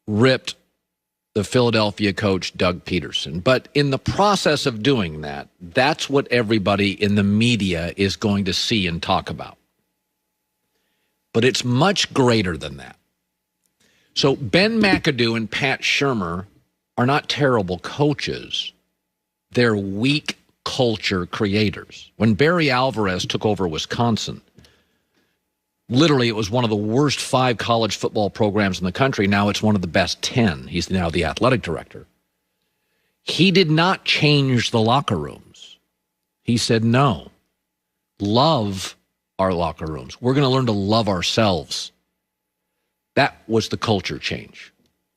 ripped the Philadelphia coach, Doug Peterson. But in the process of doing that, that's what everybody in the media is going to see and talk about. But it's much greater than that. So Ben McAdoo and Pat Shurmur are not terrible coaches. They're weak culture creators. When Barry Alvarez took over Wisconsin, literally it was one of the worst 5 college football programs in the country. Now it's one of the best 10. He's now the athletic director. He did not change the locker rooms. He said, no, love our locker rooms. We're going to learn to love ourselves. That was the culture change.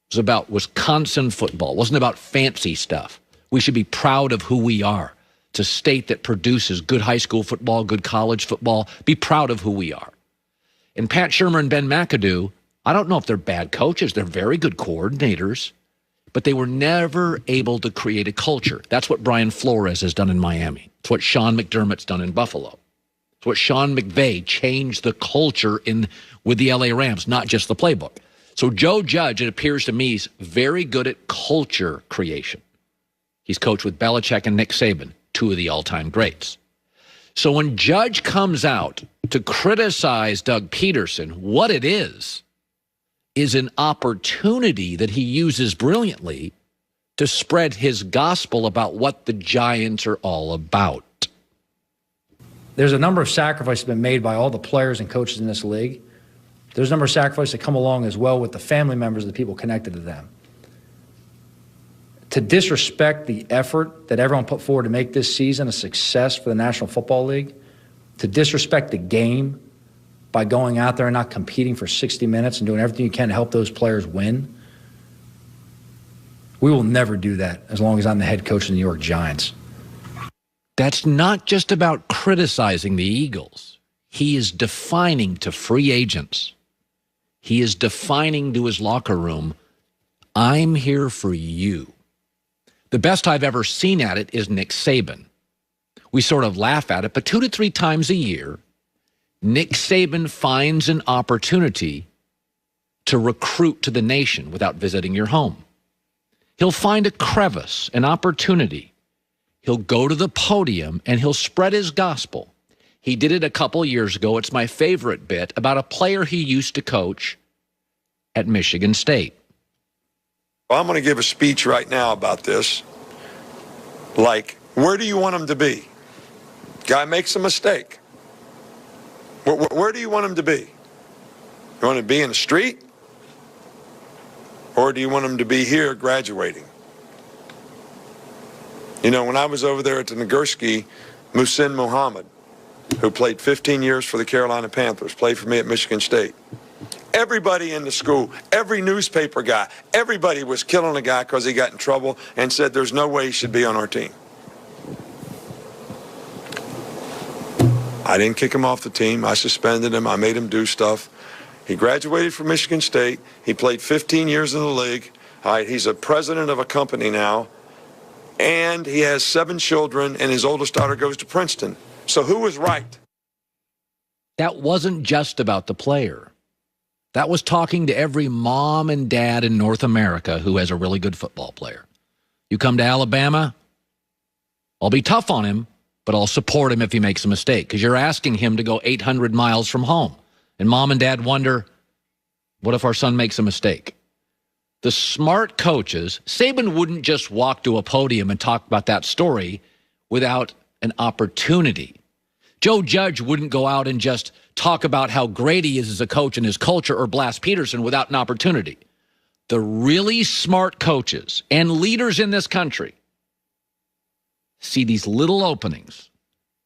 It was about Wisconsin football. It wasn't about fancy stuff. We should be proud of who we are. It's a state that produces good high school football, good college football. Be proud of who we are. And Pat Shurmur and Ben McAdoo, I don't know if they're bad coaches. They're very good coordinators, but they were never able to create a culture. That's what Brian Flores has done in Miami. It's what Sean McDermott's done in Buffalo. It's what Sean McVay changed the culture with the LA Rams, not just the playbook. So Joe Judge, it appears to me, is very good at culture creation. He's coached with Belichick and Nick Saban, 2 of the all-time greats. So when Judge comes out to criticize Doug Peterson, what it is an opportunity that he uses brilliantly to spread his gospel about what the Giants are all about. There's a number of sacrifices been made by all the players and coaches in this league. There's a number of sacrifices that come along as well with the family members of the people connected to them. To disrespect the effort that everyone put forward to make this season a success for the National Football League, to disrespect the game by going out there and not competing for 60 minutes and doing everything you can to help those players win, we will never do that as long as I'm the head coach of the New York Giants. That's not just about criticizing the Eagles. He is defining to free agents. He is defining to his locker room, I'm here for you. The best I've ever seen at it is Nick Saban. We sort of laugh at it, but 2 to 3 times a year, Nick Saban finds an opportunity to recruit to the nation without visiting your home. He'll find a crevice, an opportunity. He'll go to the podium and he'll spread his gospel. He did it a couple years ago. It's my favorite bit about a player he used to coach at Michigan State. Well, I'm going to give a speech right now about this. Like, where do you want him to be? Guy makes a mistake. Where do you want him to be? You want him to be in the street? Or do you want him to be here graduating? You know, when I was over there at the Nagurski, Muhsin Muhammad, who played 15 years for the Carolina Panthers, played for me at Michigan State. Everybody in the school, every newspaper guy, everybody was killing the guy because he got in trouble and said there's no way he should be on our team. I didn't kick him off the team. I suspended him. I made him do stuff. He graduated from Michigan State. He played 15 years in the league. All right, he's a president of a company now. And he has 7 children, and his oldest daughter goes to Princeton. So who was right? That wasn't just about the player. That was talking to every mom and dad in North America who has a really good football player. You come to Alabama, I'll be tough on him, but I'll support him if he makes a mistake, because you're asking him to go 800 miles from home. And mom and dad wonder, what if our son makes a mistake? The smart coaches, Saban wouldn't just walk to a podium and talk about that story without an opportunity. Joe Judge wouldn't go out and just talk about how great he is as a coach and his culture or blast Peterson without an opportunity. The really smart coaches and leaders in this country see these little openings,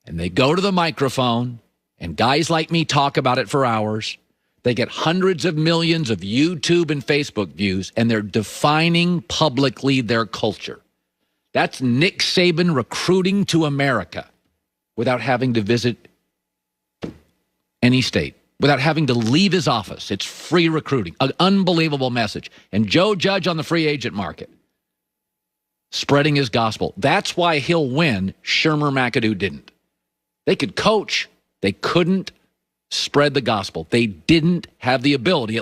and they go to the microphone, and guys like me talk about it for hours. They get hundreds of millions of YouTube and Facebook views, and they're defining publicly their culture. That's Nick Saban recruiting to America without having to visit any state, without having to leave his office. It's free recruiting, an unbelievable message. And Joe Judge on the free agent market, spreading his gospel. That's why he'll win. Shurmur McAdoo didn't. They could coach. They couldn't spread the gospel. They didn't have the ability.